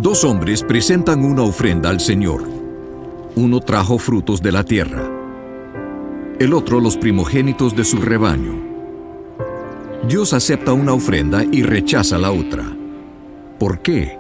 Dos hombres presentan una ofrenda al Señor. Uno trajo frutos de la tierra, el otro los primogénitos de su rebaño. Dios acepta una ofrenda y rechaza la otra. ¿Por qué?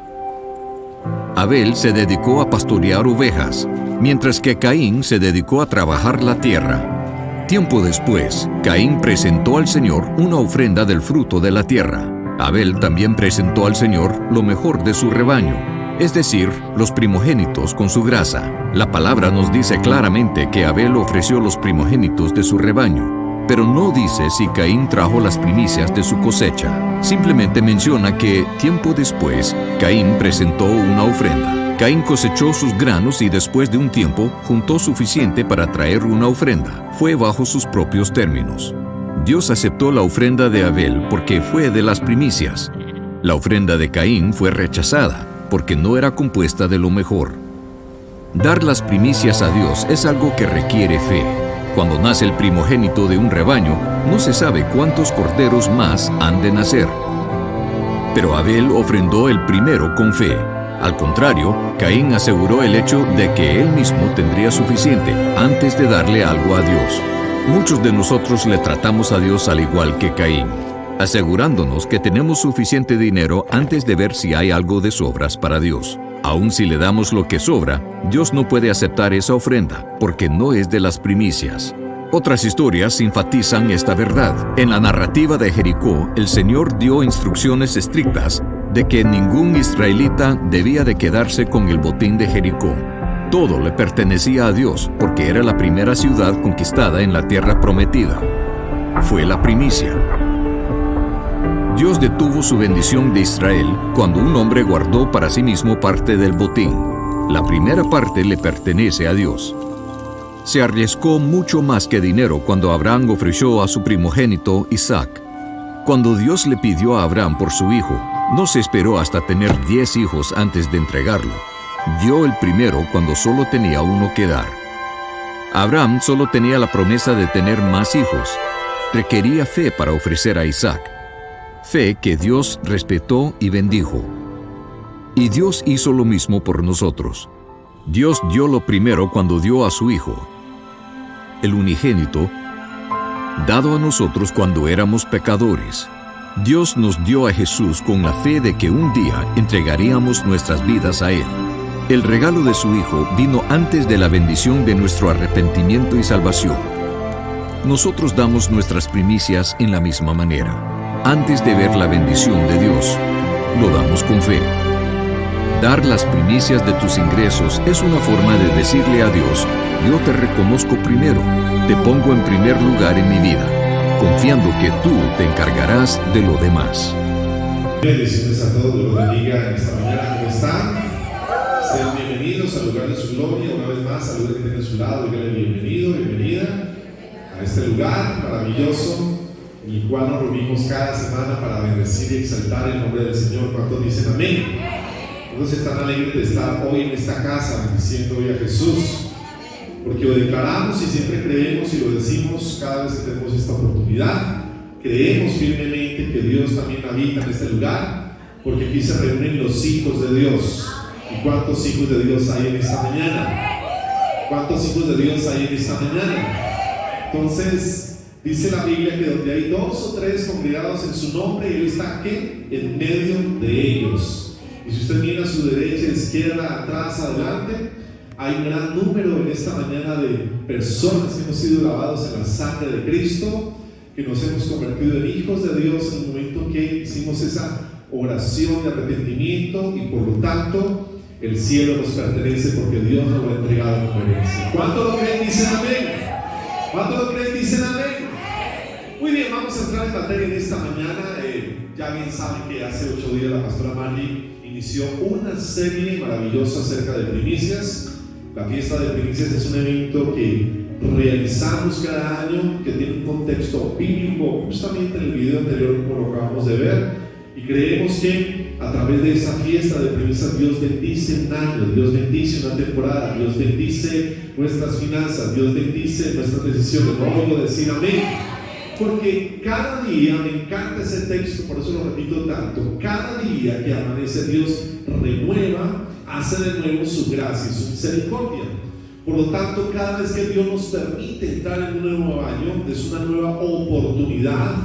Abel se dedicó a pastorear ovejas, mientras que Caín se dedicó a trabajar la tierra. Tiempo después, Caín presentó al Señor una ofrenda del fruto de la tierra. Abel también presentó al Señor lo mejor de su rebaño, es decir, los primogénitos con su grasa. La palabra nos dice claramente que Abel ofreció los primogénitos de su rebaño, pero no dice si Caín trajo las primicias de su cosecha. Simplemente menciona que, tiempo después, Caín presentó una ofrenda. Caín cosechó sus granos y después de un tiempo juntó suficiente para traer una ofrenda. Fue bajo sus propios términos. Dios aceptó la ofrenda de Abel porque fue de las primicias. La ofrenda de Caín fue rechazada porque no era compuesta de lo mejor. Dar las primicias a Dios es algo que requiere fe. Cuando nace el primogénito de un rebaño, no se sabe cuántos corderos más han de nacer. Pero Abel ofrendó el primero con fe. Al contrario, Caín aseguró el hecho de que él mismo tendría suficiente antes de darle algo a Dios. Muchos de nosotros le tratamos a Dios al igual que Caín, asegurándonos que tenemos suficiente dinero antes de ver si hay algo de sobras para Dios. Aun si le damos lo que sobra, Dios no puede aceptar esa ofrenda, porque no es de las primicias. Otras historias enfatizan esta verdad. En la narrativa de Jericó, el Señor dio instrucciones estrictas de que ningún israelita debía de quedarse con el botín de Jericó. Todo le pertenecía a Dios, porque era la primera ciudad conquistada en la tierra prometida. Fue la primicia. Dios detuvo su bendición de Israel cuando un hombre guardó para sí mismo parte del botín. La primera parte le pertenece a Dios. Se arriesgó mucho más que dinero cuando Abraham ofreció a su primogénito Isaac. Cuando Dios le pidió a Abraham por su hijo, no se esperó hasta tener 10 hijos antes de entregarlo. Dio el primero cuando solo tenía uno que dar. Abraham solo tenía la promesa de tener más hijos. Requería fe para ofrecer a Isaac. Fe que Dios respetó y bendijo. Y Dios hizo lo mismo por nosotros. Dios dio lo primero cuando dio a su Hijo, el unigénito, dado a nosotros cuando éramos pecadores. Dios nos dio a Jesús con la fe de que un día entregaríamos nuestras vidas a Él. El regalo de su Hijo vino antes de la bendición de nuestro arrepentimiento y salvación. Nosotros damos nuestras primicias en la misma manera. Antes de ver la bendición de Dios, lo damos con fe. Dar las primicias de tus ingresos es una forma de decirle a Dios: yo te reconozco primero, te pongo en primer lugar en mi vida, confiando que tú te encargarás de lo demás. Bendiciones a todos, Dios los bendiga en esta mañana. ¿Cómo están? Sean bienvenidos al lugar de su gloria. Una vez más, saludos que tienen a su lado, díganle bienvenido, bienvenida a este lugar maravilloso, en el cual nos reunimos cada semana para bendecir y exaltar el nombre del Señor. ¿Cuántos dicen amén? ¿Cuántos están alegres de estar hoy en esta casa bendiciendo hoy a Jesús? Porque lo declaramos y siempre creemos y lo decimos cada vez que tenemos esta oportunidad. Creemos firmemente que Dios también habita en este lugar, porque aquí se reúnen los hijos de Dios. ¿Y cuántos hijos de Dios hay en esta mañana? ¿Cuántos hijos de Dios hay en esta mañana? Entonces, dice la Biblia que donde hay 2 o 3 congregados en su nombre, Él está ¿qué? En medio de ellos. Y si usted mira a su derecha, izquierda, atrás, adelante, hay un gran número en esta mañana de personas que hemos sido lavados en la sangre de Cristo, que nos hemos convertido en hijos de Dios en el momento que hicimos esa oración de arrepentimiento, y por lo tanto el cielo nos pertenece porque Dios nos lo ha entregado como herencia. ¿Cuántos lo creen? Dicen amén. ¿Cuántos lo creen? Dicen amén. Muy bien, vamos a entrar en materia en esta mañana. Ya bien saben que hace 8 días la pastora Marley inició una serie maravillosa acerca de primicias. La fiesta de primicias es un evento que realizamos cada año, que tiene un contexto bíblico, justamente en el video anterior como lo acabamos de ver. Y creemos que a través de esa fiesta de primicias Dios bendice un año, Dios bendice una temporada, Dios bendice nuestras finanzas, Dios bendice nuestras decisiones. No puedo decir amén. Porque cada día, me encanta ese texto, por eso lo repito tanto, cada día que amanece Dios renueva, hace de nuevo su gracia y su misericordia. Por lo tanto, cada vez que Dios nos permite entrar en un nuevo año, es una nueva oportunidad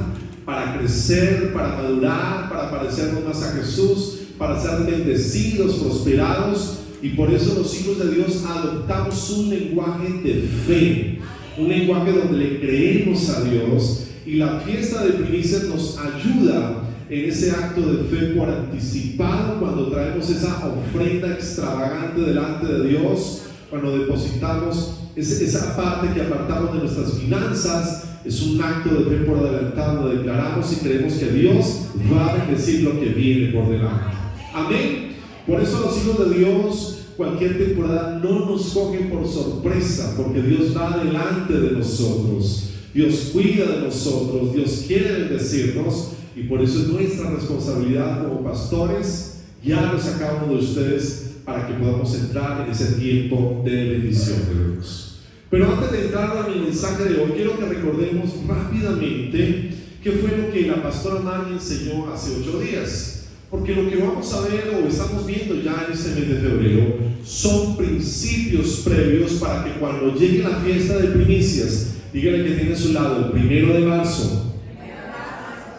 para crecer, para madurar, para parecernos más a Jesús, para ser bendecidos, prosperados. Y por eso los hijos de Dios adoptamos un lenguaje de fe, un lenguaje donde le creemos a Dios. Y la fiesta de primicias nos ayuda en ese acto de fe por anticipado, cuando traemos esa ofrenda extravagante delante de Dios, cuando depositamos esa parte que apartamos de nuestras finanzas. Es un acto de fe por adelantado, lo declaramos y creemos que Dios va a bendecir lo que viene por delante. Amén. Por eso los hijos de Dios, cualquier temporada no nos coge por sorpresa, porque Dios va delante de nosotros, Dios cuida de nosotros, Dios quiere bendecirnos, y por eso es nuestra responsabilidad como pastores guiarlos a cada uno de ustedes para que podamos entrar en ese tiempo de bendición de Dios. Pero antes de entrar en mi mensaje de hoy, quiero que recordemos rápidamente qué fue lo que la pastora Mari enseñó hace 8 días. Porque lo que vamos a ver o estamos viendo ya en este mes de febrero son principios previos para que cuando llegue la fiesta de primicias, dígale que tiene a su lado el 1 de marzo.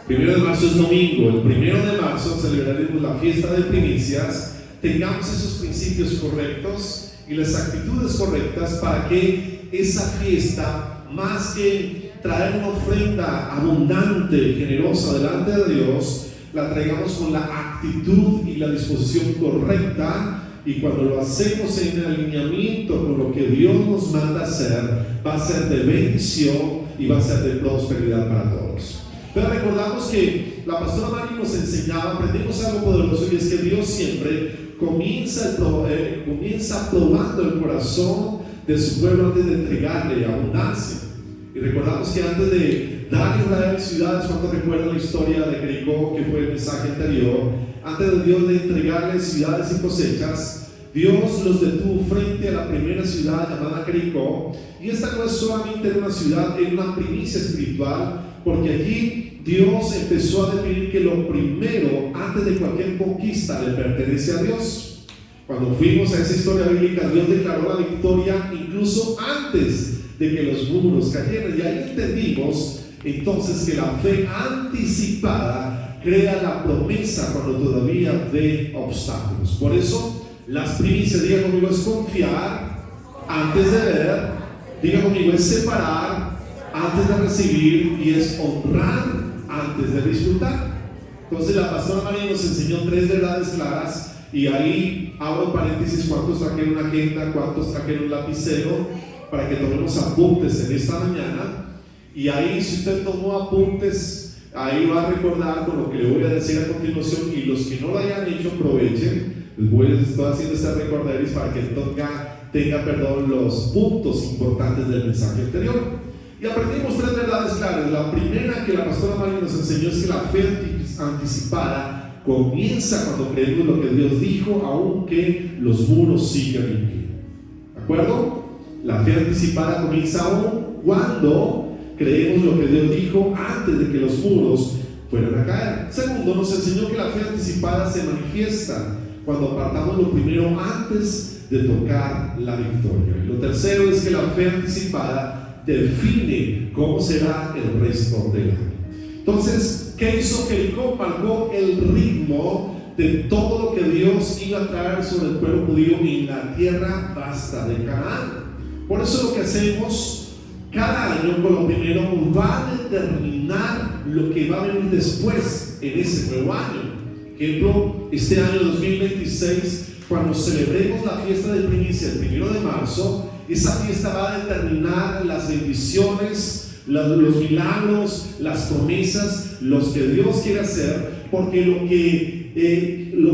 1 de marzo es domingo, el 1 de marzo celebraremos la fiesta de primicias. Tengamos esos principios correctos y las actitudes correctas para que esa fiesta, más que traer una ofrenda abundante y generosa delante de Dios, la traigamos con la actitud y la disposición correcta, y cuando lo hacemos en alineamiento con lo que Dios nos manda hacer, va a ser de bendición y va a ser de prosperidad para todos. Pero recordamos que la pastora Mari nos enseñaba, aprendimos algo poderoso, y es que Dios siempre comienza probando el corazón de su pueblo antes de entregarle abundancia. Y recordamos que antes de dar a Israel ciudades, ¿cuántos recuerdan la historia de Jericó, que fue el mensaje anterior? Antes de Dios de entregarles ciudades y cosechas, Dios los detuvo frente a la primera ciudad llamada Jericó. Y esta no es solamente una ciudad, es una primicia espiritual, porque allí Dios empezó a definir que lo primero, antes de cualquier conquista, le pertenece a Dios. Cuando fuimos a esa historia bíblica, Dios declaró la victoria incluso antes de que los muros cayeran, y ahí entendimos entonces que la fe anticipada crea la promesa cuando todavía ve obstáculos. Por eso las primicias, diga conmigo, es confiar antes de ver, diga conmigo, es separar antes de recibir, y es honrar antes de disfrutar. Entonces la pastora María nos enseñó 3 verdades claras, y ahí abro paréntesis: ¿cuántos trajeron una agenda? ¿Cuántos trajeron un lapicero? Para que tomemos apuntes en esta mañana. Y ahí, si usted tomó apuntes, ahí va a recordar con lo que le voy a decir a continuación, y los que no lo hayan hecho, aprovechen. Estoy haciendo este recorderis para que tenga los puntos importantes del mensaje anterior. Y aprendimos 3 verdades claras. La primera que la pastora María nos enseñó es que la fe anticipada comienza cuando creemos lo que Dios dijo, aunque los muros sigan en pie. ¿De acuerdo? La fe anticipada comienza aún cuando creemos lo que Dios dijo antes de que los muros fueran a caer. Segundo, nos enseñó que la fe anticipada se manifiesta cuando apartamos lo primero antes de tocar la victoria. Y lo tercero es que la fe anticipada define cómo será el resto del año. Entonces, ¿qué hizo Jericó? Marcó el ritmo de todo lo que Dios iba a traer sobre el pueblo judío en la tierra vasta de Canaán. Por eso lo que hacemos cada año con lo primero va a determinar lo que va a venir después en ese nuevo año. Por ejemplo, este año 2026, cuando celebremos la fiesta de primicia el 1 de marzo, esa fiesta va a determinar las bendiciones, los milagros, las promesas, los que Dios quiere hacer, porque lo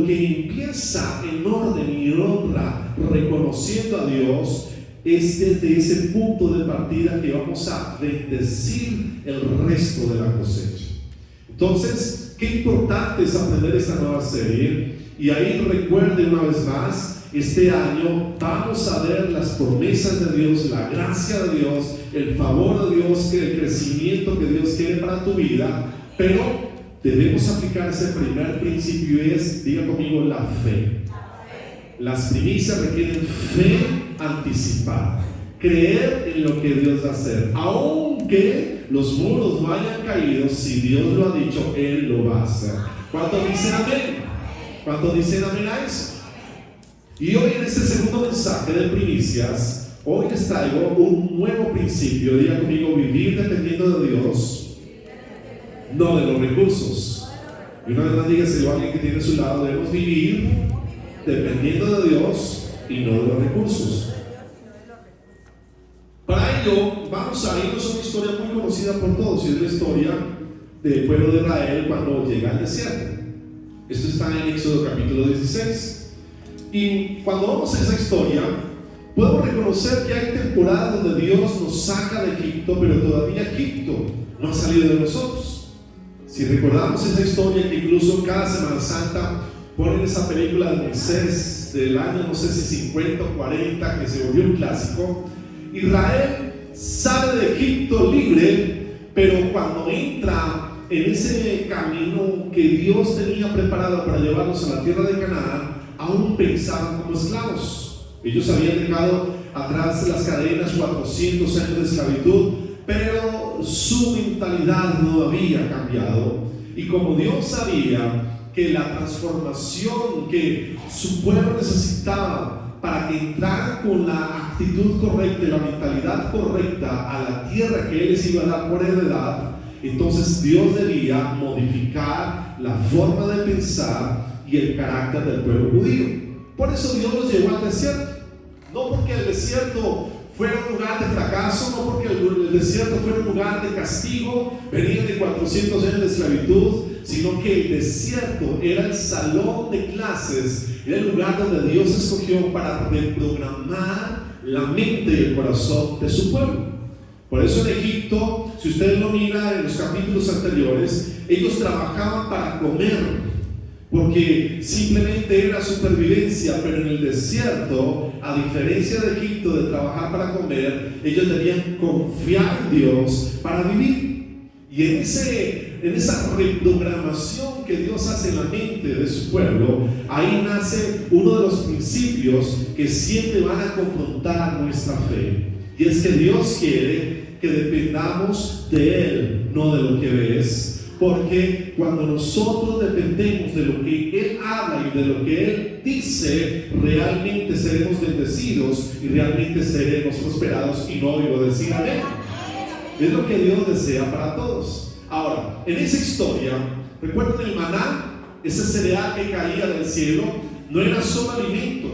que empieza en orden y honra, reconociendo a Dios, es desde ese punto de partida que vamos a bendecir el resto de la cosecha. Entonces, qué importante es aprender esta nueva serie. Y ahí recuerde una vez más este año vamos a ver las promesas de Dios, la gracia de Dios, el favor de Dios, el crecimiento que Dios quiere para tu vida, pero debemos aplicar ese primer principio y es, diga conmigo, la fe. Las primicias requieren fe anticipada, creer en lo que Dios va a hacer, aunque los muros no hayan caído. Si Dios lo ha dicho, Él lo va a hacer. ¿Cuántos dicen amén? ¿Cuántos dicen amén a eso? Y hoy en este segundo mensaje de primicias, hoy les traigo un nuevo principio. Diga conmigo, vivir dependiendo de Dios, no de los recursos. Y una vez más dígaselo a alguien que tiene a su lado, debemos vivir dependiendo de Dios y no de los recursos. Para ello, vamos a irnos a una historia muy conocida por todos, y es la historia del pueblo de Israel cuando llega al desierto. Esto está en Éxodo capítulo 16. Y cuando vamos a esa historia, podemos reconocer que hay temporadas donde Dios nos saca de Egipto, pero todavía Egipto no ha salido de nosotros. Si recordamos esa historia, que incluso cada Semana Santa ponen esa película de Moisés del año, no sé si 50 o 40, que se volvió un clásico. Israel sale de Egipto libre, pero cuando entra en ese camino que Dios tenía preparado para llevarlos a la tierra de Canaán, aún pensaban como esclavos. Ellos habían dejado atrás las cadenas, 400 años de esclavitud, pero su mentalidad no había cambiado. Y como Dios sabía que la transformación que su pueblo necesitaba para que entraran con la actitud correcta y la mentalidad correcta a la tierra que Él les iba a dar por heredad, entonces Dios debía modificar la forma de pensar y el carácter del pueblo judío. Por eso Dios los llevó al desierto. No porque el desierto fuera un lugar de fracaso, no porque el desierto fuera un lugar de castigo, venían de 400 años de esclavitud, sino que el desierto era el salón de clases, era el lugar donde Dios escogió para reprogramar la mente y el corazón de su pueblo. Por eso en Egipto, si ustedes lo miran en los capítulos anteriores, ellos trabajaban para comer, porque simplemente era supervivencia. Pero en el desierto, a diferencia de Egipto, de trabajar para comer, ellos debían confiar en Dios para vivir. Y en esa reprogramación que Dios hace en la mente de su pueblo, ahí nace uno de los principios que siempre van a confrontar nuestra fe. Y es que Dios quiere que dependamos de Él, no de lo que ves. Porque cuando nosotros dependemos de lo que Él habla y de lo que Él dice, realmente seremos bendecidos y realmente seremos prosperados. Y no oigo decir amén. Es lo que Dios desea para todos. Ahora, en esa historia, ¿recuerdan el maná? Ese cereal que caía del cielo no era solo alimento,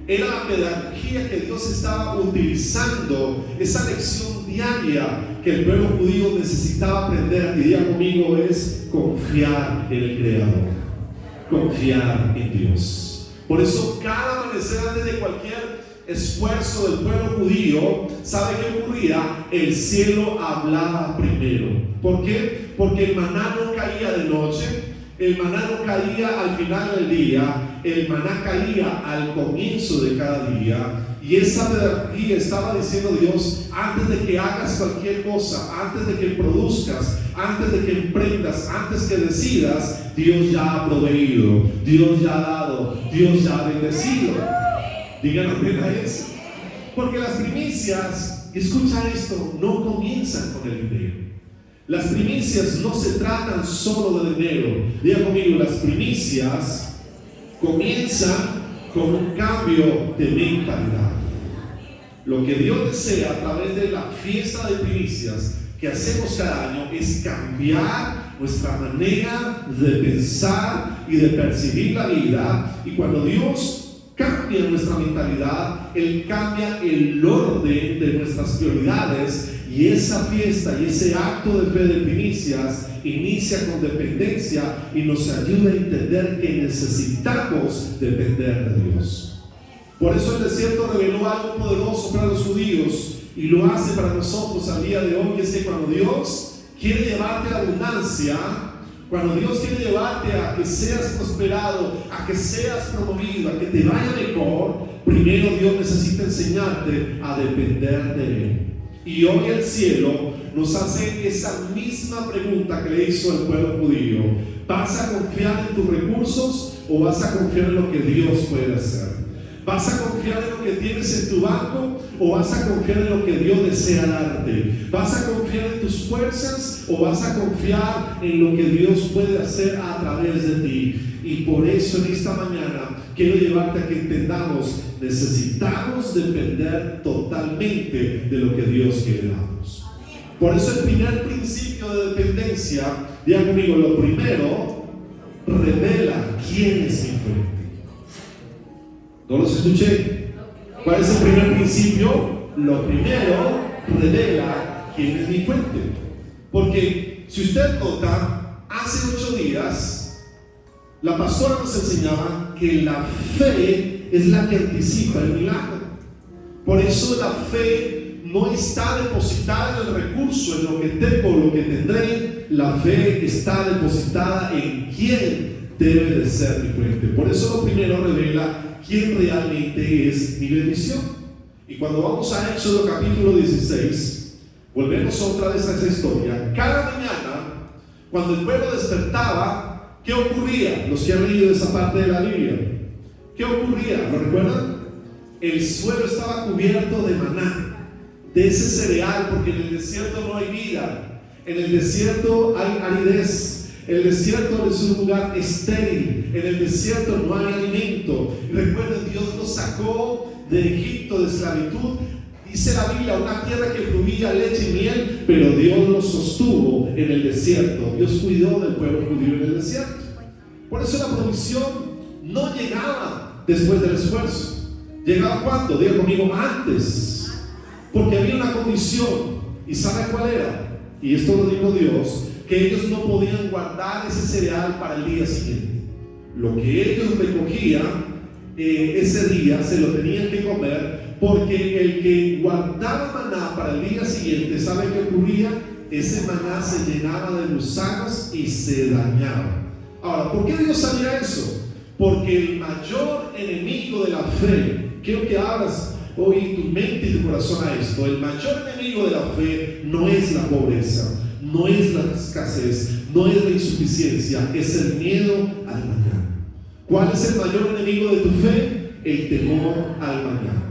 era la pedagogía que Dios estaba utilizando, esa lección diaria que el pueblo judío necesitaba aprender. Y diga conmigo, es confiar en el Creador, confiar en Dios. Por eso cada amanecer, antes de cualquier esfuerzo del pueblo judío, ¿sabe qué ocurría? El cielo hablaba primero. ¿Por qué? Porque el maná no caía de noche, el maná no caía al final del día, el maná caía al comienzo de cada día. Y esa pedagogía estaba diciendo Dios: antes de que hagas cualquier cosa, antes de que produzcas, antes de que emprendas, antes que decidas, Dios ya ha proveído, Dios ya ha dado, Dios ya ha bendecido. Digan amén a eso. Porque las primicias, escucha esto, no comienzan con el dinero. Las primicias no se tratan solo de dinero. Diga conmigo, las primicias comienzan con un cambio de mentalidad. Lo que Dios desea a través de la fiesta de primicias que hacemos cada año es cambiar nuestra manera de pensar y de percibir la vida. Y cuando Dios cambia nuestra mentalidad, Él cambia el orden de nuestras prioridades. Y esa fiesta y ese acto de fe de primicias inicia con dependencia y nos ayuda a entender que necesitamos depender de Dios. Por eso el desierto reveló algo poderoso para los judíos y lo hace para nosotros al día de hoy. Es que cuando Dios quiere llevarte a abundancia, Cuando Dios quiere llevarte a que seas prosperado, a que seas promovido, a que te vaya mejor, primero Dios necesita enseñarte a depender de Él. Y hoy el cielo nos hace esa misma pregunta que le hizo al pueblo judío. ¿Vas a confiar en tus recursos o vas a confiar en lo que Dios puede hacer? ¿Vas a confiar en lo que tienes en tu banco o vas a confiar en lo que Dios desea darte? ¿Vas a confiar en tus fuerzas o vas a confiar en lo que Dios puede hacer a través de ti? Y por eso en esta mañana quiero llevarte a que entendamos, necesitamos depender totalmente de lo que Dios quiere darnos. Por eso el primer principio de dependencia, diga conmigo, lo primero, revela quién es mi fuente. ¿No los escuché? ¿Cuál es el primer principio? Lo primero, revela quién es mi fuente. Porque si usted nota, hace 8 días la pastora nos enseñaba que la fe es la que anticipa el milagro. Por eso la fe no está depositada en el recurso, en lo que tengo, lo que tendré. La fe está depositada en quién debe de ser mi fuente. Por eso lo primero revela quién realmente es mi bendición. Y cuando vamos a Éxodo capítulo 16, volvemos otra vez a esa historia. Cada mañana, cuando el pueblo despertaba, ¿qué ocurría? Los que han leído esa parte de la Biblia, ¿qué ocurría? ¿Lo recuerdan? El suelo estaba cubierto de maná, de ese cereal, porque en el desierto no hay vida, en el desierto hay aridez, el desierto es un lugar estéril, en el desierto no hay alimento. Y recuerden, Dios los sacó de Egipto, de esclavitud. Dice la Biblia, una tierra que fluía leche y miel, pero Dios los sostuvo en el desierto. Dios cuidó del pueblo judío en el desierto. Por eso la provisión no llegaba después del esfuerzo. ¿Llegaba cuándo? Diga conmigo, antes. Porque había una condición. ¿Y sabe cuál era? Y esto lo dijo Dios, que ellos no podían guardar ese cereal para el día siguiente. Lo que ellos recogían ese día se lo tenían que comer, porque el que guardaba maná para el día siguiente, ¿sabe qué ocurría? Ese maná se llenaba de gusanos y se dañaba. Ahora, ¿por qué Dios sabía eso? Porque el mayor enemigo de la fe, quiero que abras hoy tu mente y tu corazón a esto, el mayor enemigo de la fe no es la pobreza, no es la escasez, no es la insuficiencia, es el miedo al mañana. ¿Cuál es el mayor enemigo de tu fe? El temor al mañana.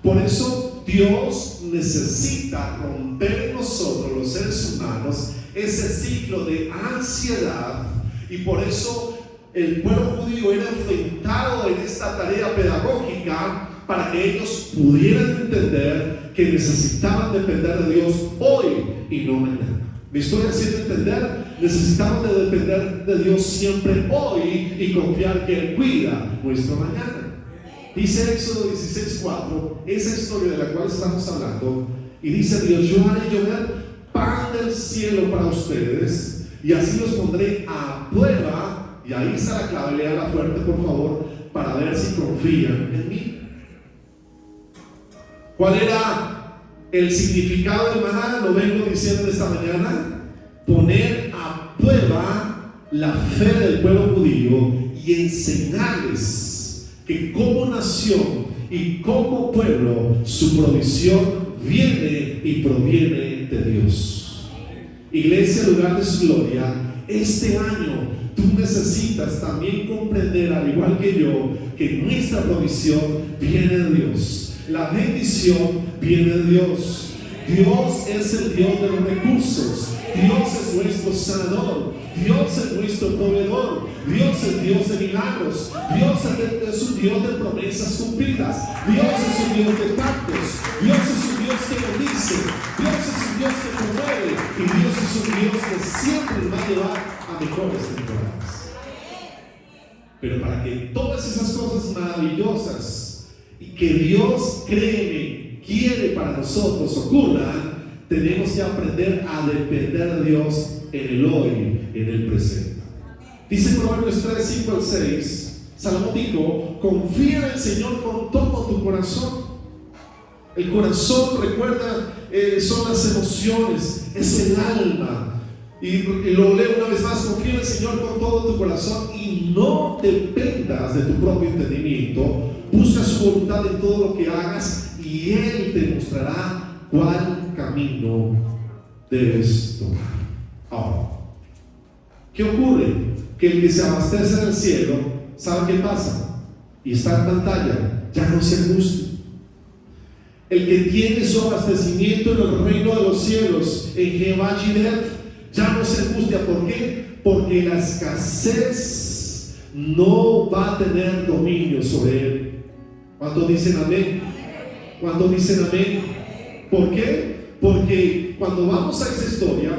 Por eso Dios necesita romper en nosotros, los seres humanos, ese ciclo de ansiedad. Y por eso el pueblo judío era enfrentado en esta tarea pedagógica para que ellos pudieran entender que necesitaban depender de Dios hoy y no mañana. ¿Me estoy haciendo entender? Necesitamos de depender de Dios siempre hoy y confiar que Él cuida nuestro mañana. Dice Éxodo 16:4, esa historia de la cual estamos hablando, y dice Dios: yo haré llover pan del cielo para ustedes, y así los pondré a prueba. Y ahí está la clave, léala fuerte por favor, para ver si confían en mí. ¿Cuál era el significado del maná? Lo vengo diciendo esta mañana: poner a prueba la fe del pueblo judío y enseñarles que como nación y como pueblo su provisión viene y proviene de Dios. Iglesia, lugar de su gloria, este año tú necesitas también comprender, al igual que yo, que nuestra provisión viene de Dios. La bendición viene de Dios. Dios es el Dios de los recursos. Dios es nuestro sanador. Dios es nuestro proveedor. Dios es Dios de milagros. Dios es un Dios de promesas cumplidas. Dios es un Dios de pactos. Dios es un Dios que bendice. Dios es un Dios que promueve. Y Dios es un Dios que siempre nos va a llevar a mejores temporadas. Pero para que todas esas cosas maravillosas y que Dios, créeme, quiere para nosotros ocurran, tenemos que aprender a depender de Dios en el hoy, en el presente. Dice Proverbios 3:5-6, Salomón dijo: confía en el Señor con todo tu corazón. El corazón, recuerda, son las emociones, es el alma. Y lo leo una vez más: confía en el Señor con todo tu corazón y no dependas de tu propio entendimiento. Busca su voluntad en todo lo que hagas y Él te mostrará cuál camino debes tomar. Ahora, ¿qué ocurre? Que el que se abastece del cielo, ¿sabe qué pasa? Y está en pantalla, ya no se angustia. El que tiene su abastecimiento en el reino de los cielos, en Jehová Jireh, ya no se angustia. ¿Por qué? Porque la escasez no va a tener dominio sobre él. ¿Cuántos dicen amén? ¿Cuántos dicen amén? ¿Por qué? Porque cuando vamos a esa historia,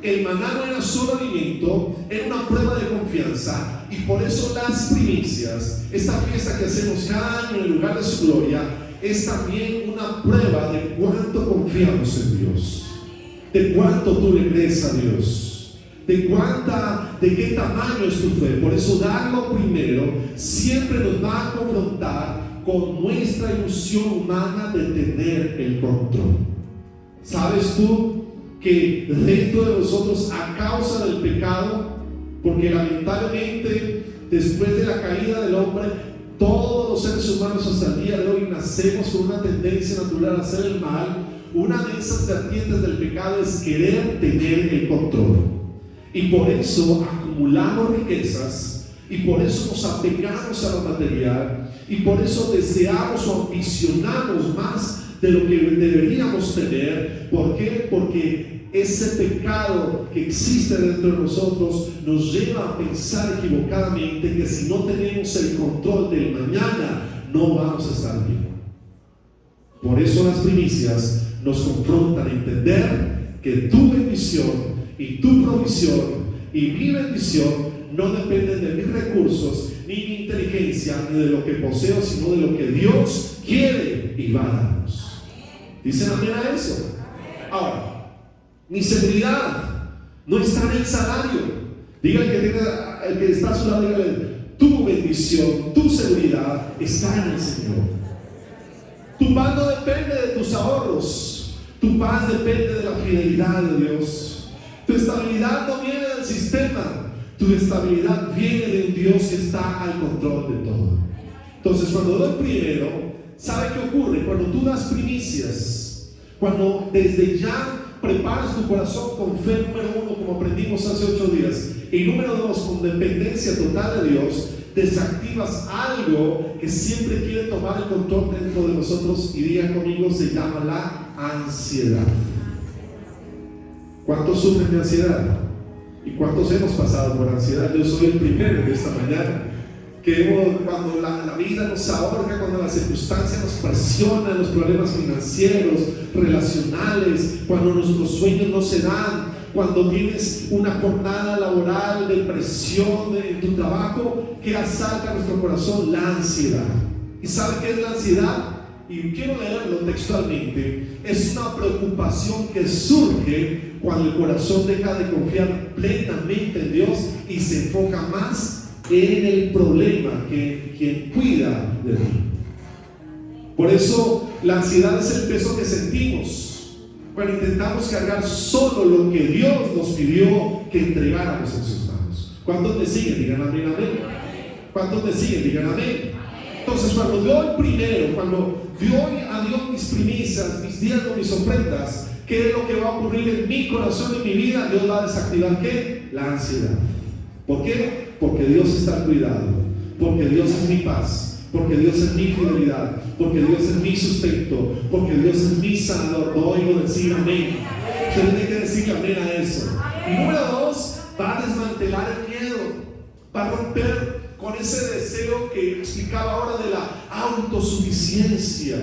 el maná no era solo alimento, era una prueba de confianza. Y por eso las primicias, esta fiesta que hacemos cada año en el lugar de su gloria, es también una prueba de cuánto confiamos en Dios, de cuánto tú le crees a Dios, de qué tamaño es tu fe. Por eso darlo primero siempre nos va a confrontar con nuestra ilusión humana de tener el control. ¿Sabes tú que dentro de nosotros, a causa del pecado, porque lamentablemente después de la caída del hombre, todos los seres humanos hasta el día de hoy nacemos con una tendencia natural a hacer el mal? Una de esas vertientes del pecado es querer tener el control, y por eso acumulamos riquezas, y por eso nos apegamos a lo material, y por eso deseamos o ambicionamos más de lo que deberíamos tener. ¿Por qué? Porque ese pecado que existe dentro de nosotros nos lleva a pensar equivocadamente que si no tenemos el control del mañana, no vamos a estar bien. Por eso las primicias nos confrontan a entender que tu bendición y tu provisión y mi bendición no dependen de mis recursos, ni mi inteligencia, ni de lo que poseo, sino de lo que Dios quiere y va a darnos. ¿Dicen amén a eso? Ahora, mi seguridad no está en el salario. Diga el que está a su lado, dígale: tu bendición, tu seguridad está en el Señor. Tu paz no depende de tus ahorros, tu paz depende de la fidelidad de Dios. Tu estabilidad no viene del sistema, tu estabilidad viene de un Dios que está al control de todo. Entonces, cuando doy primero, ¿sabe qué ocurre? Cuando tú das primicias, cuando desde ya preparas tu corazón con fe, número uno, como aprendimos hace 8 días, y número 2, con dependencia total de Dios, desactivas algo que siempre quiere tomar el control dentro de nosotros, y digan conmigo, se llama la ansiedad. ¿Cuántos sufren de ansiedad? ¿Y cuántos hemos pasado por ansiedad? Yo soy el primero de esta mañana. Cuando la vida nos ahorca, cuando las circunstancias nos presionan, los problemas financieros, relacionales, cuando nuestros sueños no se dan, cuando tienes una jornada laboral de presión en tu trabajo, ¿qué asalta nuestro corazón? La ansiedad. ¿Y sabe qué es la ansiedad? Y quiero leerlo textualmente. Es una preocupación que surge cuando el corazón deja de confiar plenamente en Dios y se enfoca más en el problema que quien cuida de ti. Por eso la ansiedad es el peso que sentimos cuando intentamos cargar solo lo que Dios nos pidió que entregáramos en sus manos. ¿Cuántos me siguen? Digan amén, amén. ¿Cuántos me siguen? Digan amén. Entonces, cuando doy primero, cuando doy a Dios mis primicias, mis diezmos, mis ofrendas, ¿qué es lo que va a ocurrir en mi corazón y en mi vida? Dios va a desactivar ¿qué? La ansiedad. ¿Por qué? Porque Dios está al cuidado, porque Dios es mi paz, porque Dios es mi fidelidad, porque Dios es mi sustento, porque Dios es mi sanador. No oigo decir amén. Usted tiene que decir amén a eso. Y número 2, va a desmantelar el miedo, va a romper con ese deseo que explicaba ahora de la autosuficiencia,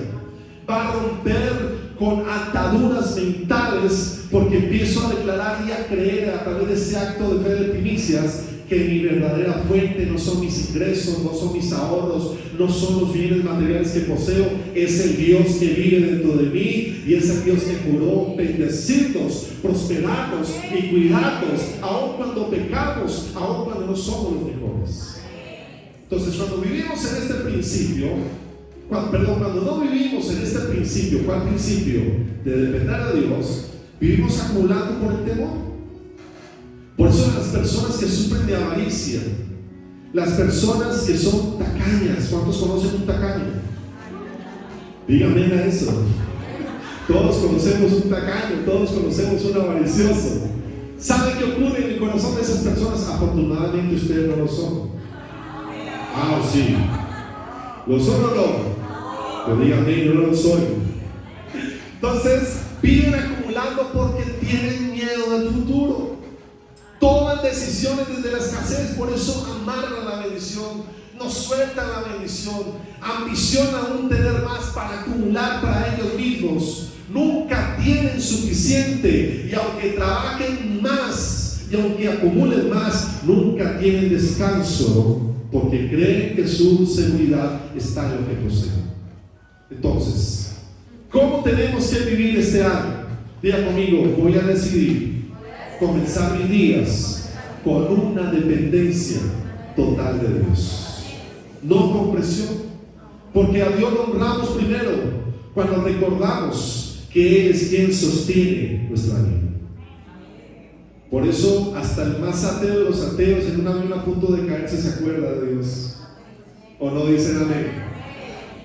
va a romper con ataduras mentales, porque empiezo a declarar y a creer a través de ese acto de fe de primicias que mi verdadera fuente no son mis ingresos, no son mis ahorros, no son los bienes materiales que poseo, es el Dios que vive dentro de mí, y es el Dios que juró bendecirnos, prosperarnos y cuidarnos, aun cuando pecamos, aun cuando no somos los mejores. Entonces, cuando vivimos en este principio, cuando no vivimos en este principio, ¿cuál principio? De depender de Dios, vivimos acumulando por el temor. Por eso las personas que sufren de avaricia, las personas que son tacañas, ¿cuántos conocen un tacaño? Díganme a eso. Todos conocemos un tacaño, todos conocemos un avaricioso. ¿Sabe qué ocurre en el corazón de esas personas? Afortunadamente ustedes no lo son. Ah, sí. ¿Lo son o no? Pero díganme, yo no lo soy. Entonces, viven acumulando porque tienen miedo del futuro. Toman decisiones desde la escasez, por eso amarran la bendición, no sueltan la bendición, ambicionan aún tener más para acumular para ellos mismos. Nunca tienen suficiente, y aunque trabajen más y aunque acumulen más, nunca tienen descanso, porque creen que su seguridad está en lo que poseen. Entonces, ¿cómo tenemos que vivir este año? Diga conmigo, voy a decidir comenzar mis días con una dependencia total de Dios, no con presión, porque a Dios lo honramos primero cuando recordamos que Él es quien sostiene nuestra vida. Por eso hasta el más ateo de los ateos en un avión a punto de caerse se acuerda de Dios, ¿o no dicen amén?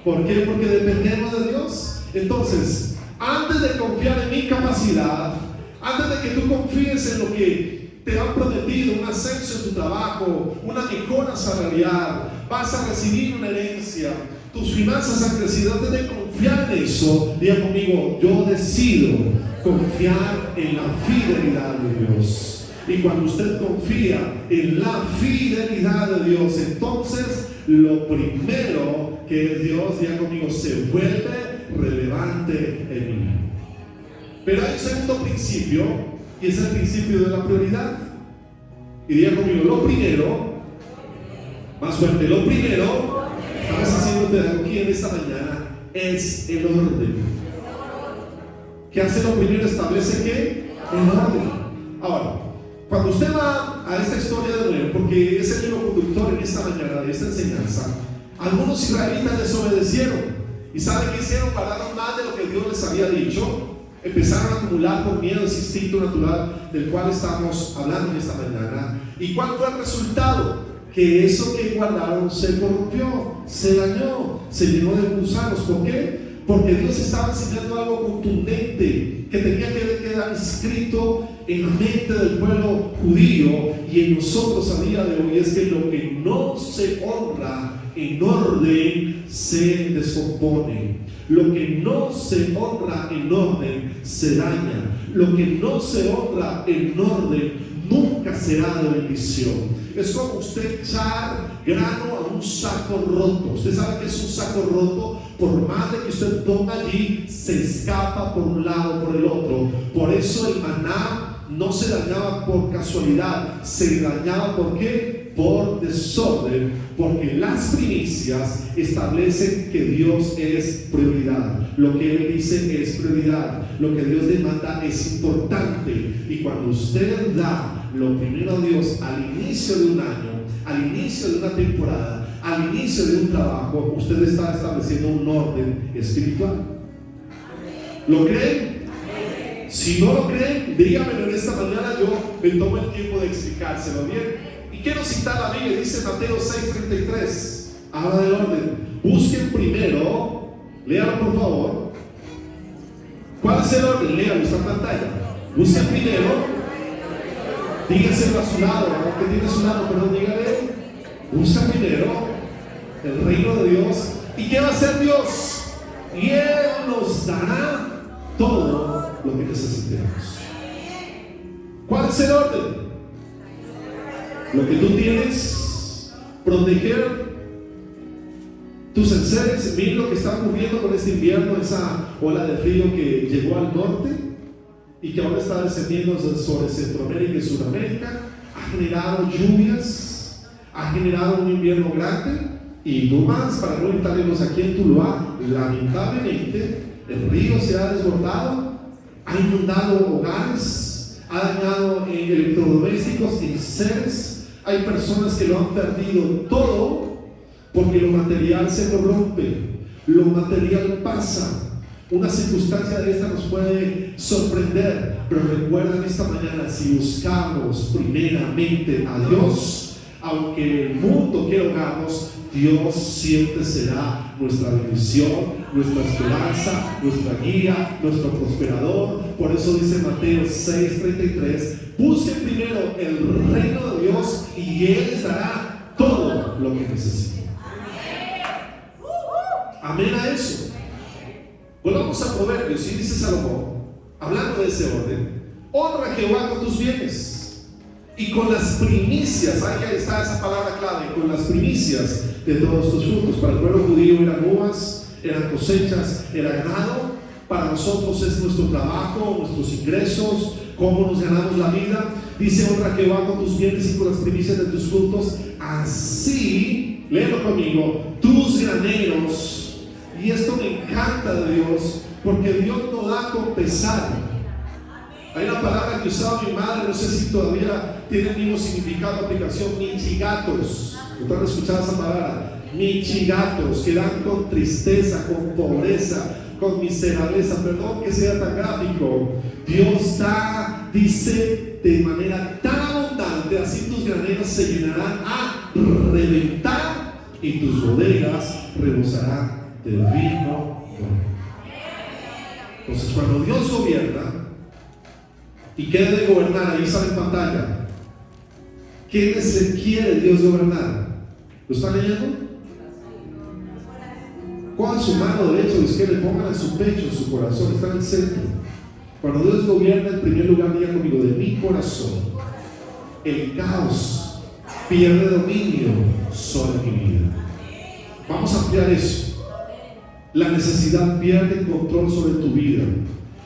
¿Por qué? Porque dependemos de Dios. Entonces, antes de confiar en mi capacidad, antes de que tú confíes en lo que te han prometido, un ascenso en tu trabajo, una mejora salarial, vas a recibir una herencia, tus finanzas han crecido, antes de confiar en eso, diga conmigo, yo decido confiar en la fidelidad de Dios. Y cuando usted confía en la fidelidad de Dios, entonces lo primero que es Dios, diga conmigo, se vuelve relevante en mí. Pero hay un segundo principio, y es el principio de la prioridad. Y diga conmigo, lo primero, más fuerte, lo primero, estamos haciendo pedagogía en esta mañana, es el orden. ¿Qué hace lo primero? Establece ¿qué? El orden. Ahora, cuando usted va a esta historia de nuevo, porque es el hilo conductor en esta mañana de esta enseñanza, algunos israelitas desobedecieron. ¿Y saben qué hicieron? Guardaron más de lo que Dios les había dicho. Empezaron a acumular por miedo ese instinto natural del cual estamos hablando en esta mañana. ¿Y cuál fue el resultado? Que eso que guardaron se corrompió, se dañó, se llenó de gusanos. ¿Por qué? Porque Dios estaba enseñando algo contundente que tenía que quedar escrito en la mente del pueblo judío y en nosotros a día de hoy. Es que lo que no se honra en orden se descompone. Lo que no se honra en orden se daña. Lo que no se honra en orden nunca será de bendición. Es como usted echar grano a un saco roto. Usted sabe que es un saco roto. Por más de que usted ponga allí, se escapa por un lado, por el otro. Por eso el maná no se dañaba por casualidad, se dañaba ¿por qué? Por desorden, porque las primicias establecen que Dios es prioridad. Lo que Él dice es prioridad, lo que Dios demanda es importante. Y cuando usted da lo primero a Dios al inicio de un año, al inicio de una temporada, al inicio de un trabajo, usted está estableciendo un orden espiritual. ¿Lo creen? Si no lo creen, dígamelo en esta mañana, yo me tomo el tiempo de explicárselo bien. Y quiero citar la Biblia, dice Mateo 6:33, habla del orden. Busquen primero, léalo por favor. ¿Cuál es el orden? Léalo, está en pantalla. Busquen primero, dígaselo a su lado, que tiene a su lado, perdón, dígale. Busca primero el reino de Dios. ¿Y qué va a hacer Dios? Y Él nos dará todo lo que necesitemos. ¿Cuál es el orden? Lo que tú tienes, proteger tus enseres. Miren lo que está ocurriendo con este invierno, esa ola de frío que llegó al norte y que ahora está descendiendo sobre Centroamérica y Sudamérica. Ha generado lluvias, ha generado un invierno grande. Y no más, para no ir tan lejos, aquí en Tuluá, lamentablemente el río se ha desbordado, ha inundado hogares, ha dañado electrodomésticos, enseres. Hay personas que lo han perdido todo porque lo material se corrompe, lo material pasa. Una circunstancia de esta nos puede sorprender, pero recuerden esta mañana, si buscamos primeramente a Dios, aunque el mundo quiera ahogarnos, Dios siempre será nuestra bendición, nuestra esperanza, nuestra guía, nuestro prosperador. Por eso dice Mateo 6:33, busquen primero el reino de Dios y Él les dará todo lo que necesiten. Amén a eso. Volvamos a Proverbios, y dice Salomón, hablando de ese orden: honra a Jehová con tus bienes y con las primicias. Ahí está esa palabra clave, con las primicias de todos tus frutos. Para el pueblo judío eran uvas, eran cosechas, era ganado. Para nosotros es nuestro trabajo, nuestros ingresos, cómo nos ganamos la vida. Dice: honra a Jehová con tus bienes y con las primicias de tus frutos. Así, léelo conmigo, tus graneros. Y esto me encanta de Dios, porque Dios no da con pesar. Hay una palabra que usaba mi madre, no sé si todavía tiene el mismo significado, aplicación: michigatos. ¿No han escuchado esa palabra? Michigatos, que dan con tristeza, con pobreza, con miserableza. Perdón que sea tan gráfico. Dios da, dice, de manera tan abundante, así tus graneros se llenarán a reventar y tus bodegas rebosarán del vino bueno. Entonces, cuando Dios gobierna, y qué debe gobernar, ahí sale en pantalla. ¿Qué se quiere Dios gobernar? ¿Lo están leyendo? Cojan su mano derecha o izquierda, pongan en su pecho, en su corazón, está en el centro. Cuando Dios gobierna, en primer lugar, diga conmigo: de mi corazón, el caos pierde dominio sobre mi vida. Vamos a ampliar eso. La necesidad pierde control sobre tu vida.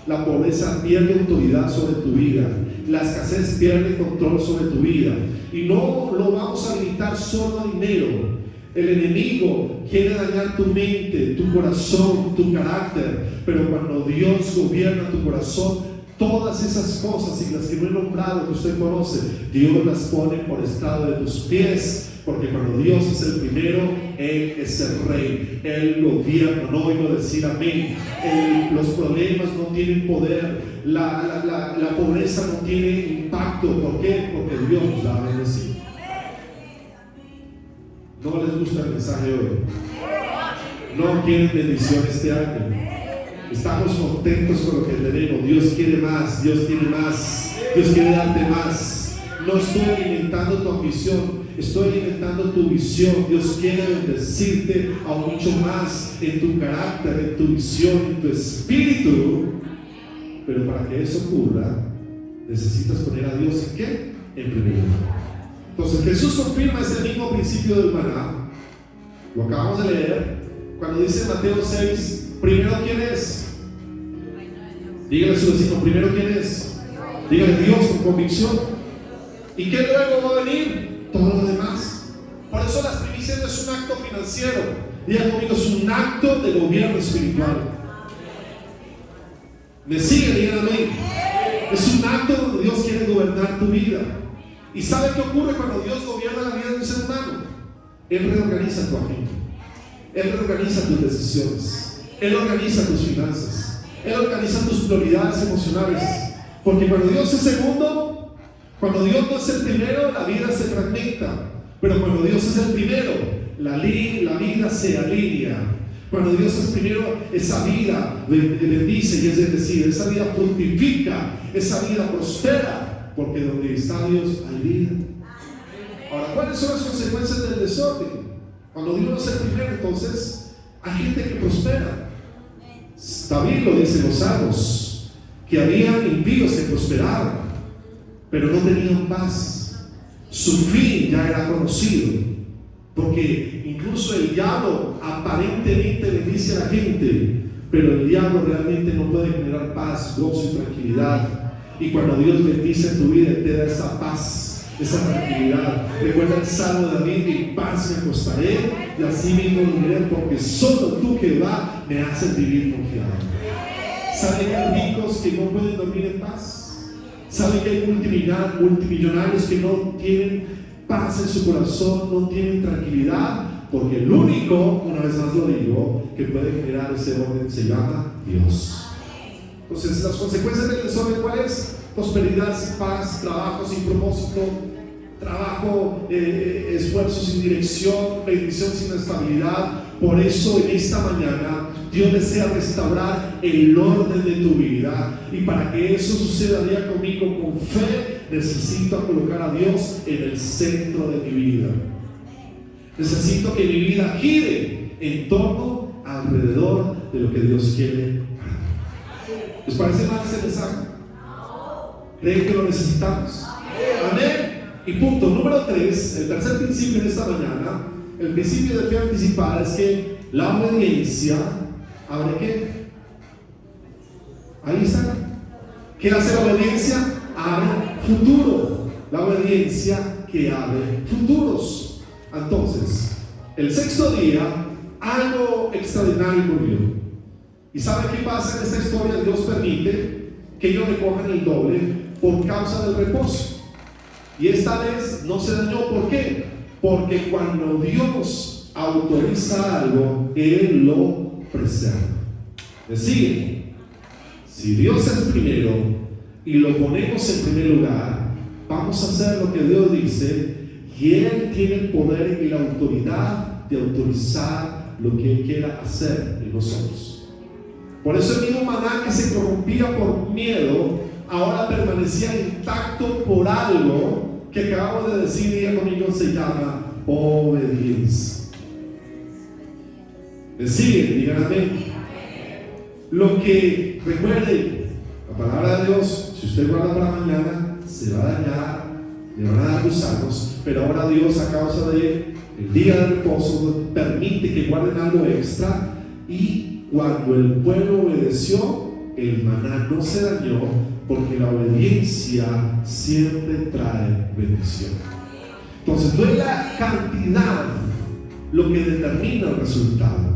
La pobreza pierde autoridad sobre tu vida. La escasez pierde control sobre tu vida. Y no lo vamos a limitar solo a dinero. El enemigo quiere dañar tu mente, tu corazón, tu carácter. Pero cuando Dios gobierna tu corazón, todas esas cosas y las que no he nombrado, que usted conoce, Dios las pone por estrado de tus pies. Porque cuando Dios es el primero, Él es el rey, Él gobierna. No oigo decir amén. Los problemas no tienen poder, la pobreza no tiene impacto. ¿Por qué? Porque Dios nos va a bendecir. ¿No les gusta el mensaje hoy? ¿No quieren bendición este año? Estamos contentos con lo que tenemos. Dios quiere más, Dios tiene más, Dios quiere darte más. No estoy alimentando tu ambición, estoy alimentando tu visión. Dios quiere bendecirte aún mucho más en tu carácter, en tu visión, en tu espíritu. Pero para que eso ocurra, necesitas poner a Dios ¿en qué? En primer lugar. Entonces Jesús confirma ese mismo principio del maná. Lo acabamos de leer cuando dice en Mateo 6: primero, ¿quién es? Dígale a su vecino: primero, ¿quién es? Dígale: Dios, con convicción. ¿Y qué luego va a venir? Todo lo demás. Por eso las primicias no es un acto financiero. Digan conmigo: es un acto de gobierno espiritual. ¿Me siguen? Digan amén. Es un acto donde Dios quiere gobernar tu vida. ¿Y sabe qué ocurre cuando Dios gobierna la vida de un ser humano? Él reorganiza tu agenda. Él reorganiza tus decisiones. Él organiza tus finanzas. Él organiza tus prioridades emocionales. Porque cuando Dios es segundo, cuando Dios no es el primero, la vida se fragmenta. Pero cuando Dios es el primero, la vida se alinea. Cuando Dios es primero, esa vida bendice, y es decir, esa vida fructifica, esa vida prospera. Porque donde está Dios hay vida. Ahora, ¿cuáles son las consecuencias del desorden? Cuando Dios no es el primero, entonces hay gente que prospera. David lo dice en los Salmos, que había impíos que prosperaban, pero no tenían paz. Su fin ya era conocido, porque incluso el diablo aparentemente bendice a la gente, pero el diablo realmente no puede generar paz, gozo y tranquilidad. Y cuando Dios bendice tu vida, te da esa paz, esa tranquilidad. Recuerda el Salmo de David: en paz me acostaré y así mismo dormiré, porque solo tú, Jehová, me haces vivir confiado. ¿Saben que hay ricos que no pueden dormir en paz? ¿Saben que hay multimillonarios que no tienen paz en su corazón, no tienen tranquilidad? porque el único, una vez más lo digo, que puede generar ese orden se llama Dios. Entonces, las consecuencias del desorden, ¿cuál es? Prosperidad sin paz, trabajo sin propósito, trabajo, esfuerzo sin dirección, bendición sin estabilidad. Por eso en esta mañana Dios desea restaurar el orden de tu vida, y para que eso suceda día conmigo con fe, necesito colocar a Dios en el centro de mi vida. Necesito que mi vida gire en torno, alrededor de lo que Dios quiere. ¿Les parece mal ese mensaje? ¿Creen que lo necesitamos? Amén. Y punto número 3, el tercer principio de esta mañana, el principio de fe anticipada, es que la obediencia abre ¿qué? Ahí está. ¿Qué hace la obediencia? Abre futuro. La obediencia que abre futuros. Entonces, el sexto día, algo extraordinario ocurrió. ¿Y sabe qué pasa en esta historia? Dios permite que ellos recojan el doble por causa del reposo. Y esta vez no se dañó. ¿Por qué? Porque cuando Dios autoriza algo, Él lo preserva. ¿Me siguen? Si Dios es primero y lo ponemos en primer lugar, vamos a hacer lo que Dios dice, y Él tiene el poder y la autoridad de autorizar lo que Él quiera hacer en nosotros. Por eso el mismo maná que se corrompía por miedo, ahora permanecía intacto por algo que acabamos de decir, día conmigo, se llama obediencia. ¿Me siguen? Digan amén. Lo que, recuerden, la palabra de Dios, si usted guarda para mañana, se va a dañar, le van a dar gusanos, pero ahora Dios, a causa de el día de reposo, permite que guarden algo extra. Y cuando el pueblo obedeció, el maná no se dañó, porque la obediencia siempre trae bendición. Entonces, no es la cantidad lo que determina el resultado,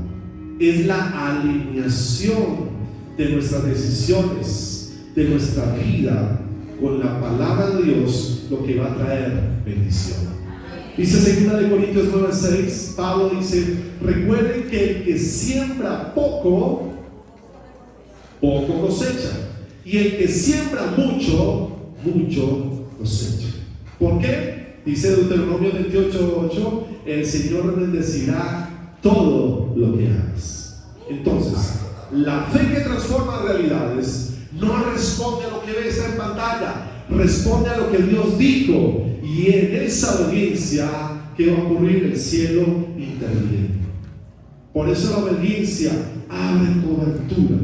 es la alineación de nuestras decisiones, de nuestra vida con la palabra de Dios, lo que va a traer bendición. Dice 2 Corintios 9:6, Pablo dice: recuerden que el que siembra poco, poco cosecha, y el que siembra mucho, mucho cosecha. ¿Por qué? Dice Deuteronomio 28:8, el Señor bendecirá todo lo que hagas. Entonces, la fe que transforma realidades no responde a lo que ves en pantalla, responde a lo que Dios dijo, y en esa obediencia, ¿qué va a ocurrir? El cielo interviene. Por eso la obediencia abre cobertura.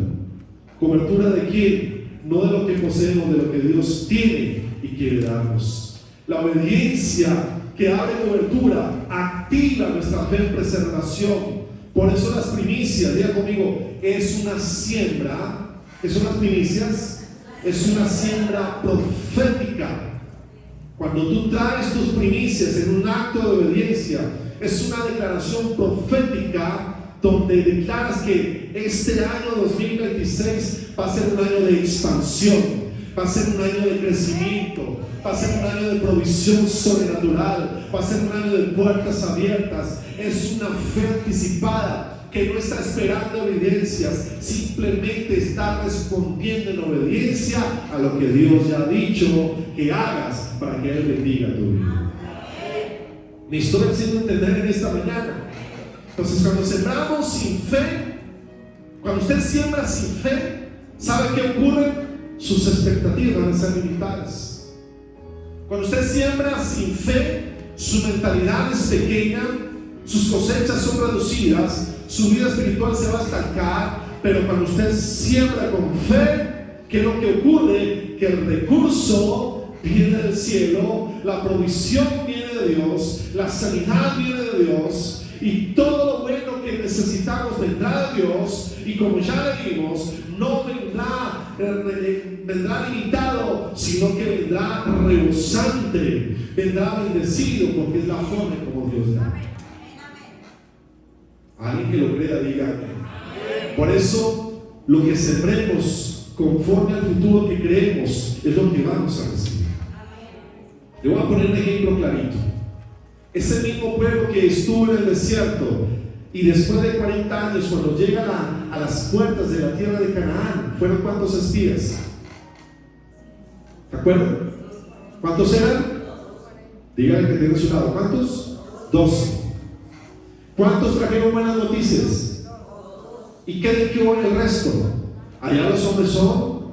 ¿Cobertura de quién? No de lo que poseemos, de lo que Dios tiene y quiere darnos. La obediencia que abre cobertura activa nuestra fe en preservación. Por eso las primicias, diga conmigo, es una siembra. ¿Qué son las primicias? Es una siembra profética. Cuando tú traes tus primicias en un acto de obediencia, es una declaración profética donde declaras que este año 2026 va a ser un año de expansión, va a ser un año de crecimiento, va a ser un año de provisión sobrenatural, va a ser un año de puertas abiertas. Es una fe anticipada que no está esperando evidencias, simplemente está respondiendo en obediencia a lo que Dios ya ha dicho que hagas para que Él bendiga tu vida. Me estoy haciendo entender en esta mañana. Entonces, cuando sembramos sin fe, cuando usted siembra sin fe, ¿sabe qué ocurre? Sus expectativas van a ser limitadas. Cuando usted siembra sin fe, su mentalidad es pequeña, sus cosechas son reducidas, su vida espiritual se va a estancar. Pero cuando usted siembra con fe, ¿qué es lo que ocurre? Que el recurso viene del cielo, la provisión viene de Dios, la sanidad viene de Dios, y todo lo bueno que necesitamos vendrá de Dios. Y como ya leímos, no vendrá limitado, sino que vendrá rebosante, vendrá bendecido, porque es la forma como Dios da. Alguien que lo crea, diga amén. Por eso, lo que sembremos conforme al futuro que creemos es lo que vamos a recibir. Le voy a poner un ejemplo clarito. ese mismo pueblo que estuvo en el desierto y después de 40 años, cuando llega a las puertas de la tierra de Canaán, ¿fueron cuántos espías? ¿Se acuerdan? ¿Cuántos eran? Díganle que tiene a su lado. ¿Cuántos? 12. ¿Cuántos trajeron buenas noticias? ¿Y qué dijo el resto? Allá los hombres son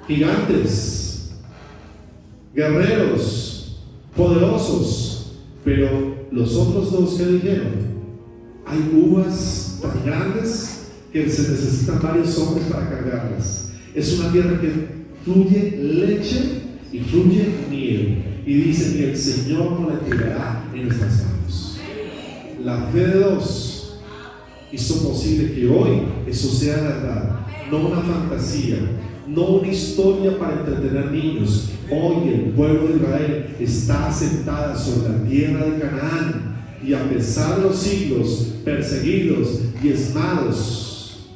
gigantes, guerreros, poderosos. Pero los otros dos, ¿qué dijeron? Hay uvas tan grandes que se necesitan varios hombres para cargarlas. Es una tierra que fluye leche y fluye miel. Y dice que el Señor nos la entregará en nuestras manos. La fe de dos hizo posible que hoy eso sea verdad, no una fantasía, no una historia para entretener niños. Hoy el pueblo de Israel está asentada sobre la tierra de Canaán, y a pesar de los siglos, perseguidos, diezmados,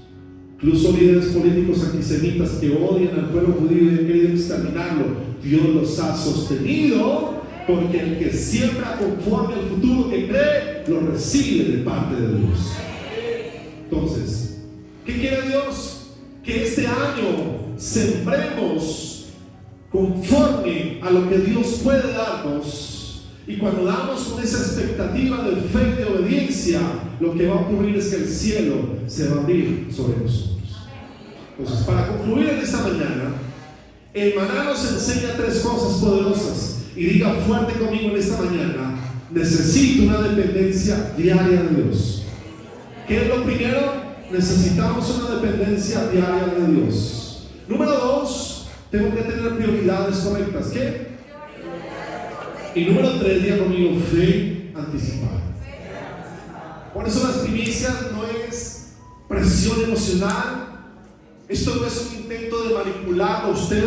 incluso líderes políticos antisemitas que odian al pueblo judío y han querido exterminarlo, Dios los ha sostenido, porque el que siembra conforme al futuro que cree, lo recibe de parte de Dios. Entonces, ¿qué quiere Dios? Que este año sembremos conforme a lo que Dios puede darnos, y cuando damos con esa expectativa de fe y de obediencia, lo que va a ocurrir es que el cielo se va a abrir sobre nosotros. Entonces, para concluir en esta mañana, el maná nos enseña tres cosas poderosas, y diga fuerte conmigo en esta mañana: necesito una dependencia diaria de Dios. ¿Qué es lo primero? Necesitamos una dependencia diaria de Dios. Número 2, tengo que tener prioridades correctas. ¿Qué? Y número 3, diga conmigo, fe anticipada. Por eso las primicias no es presión emocional. Esto no es un intento de manipular a usted.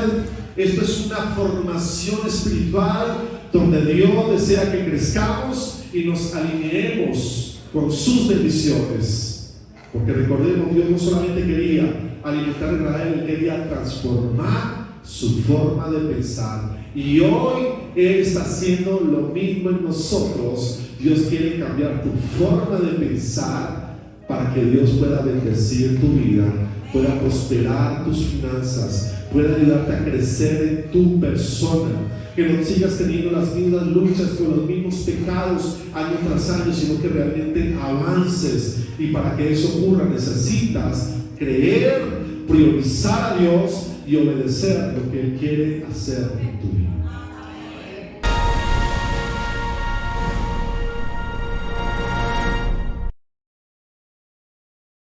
Esto es una formación espiritual donde Dios desea que crezcamos y nos alineemos con sus bendiciones. Porque recordemos, Dios no solamente quería alimentar a Israel, Él quería transformar su forma de pensar. Y hoy Él está haciendo lo mismo en nosotros. Dios quiere cambiar tu forma de pensar para que Dios pueda bendecir tu vida, pueda prosperar tus finanzas, pueda ayudarte a crecer en tu persona, que no sigas teniendo las mismas luchas con los mismos pecados año tras año, sino que realmente avances. Y para que eso ocurra necesitas creer, priorizar a Dios y obedecer lo que Él quiere hacer en tu vida.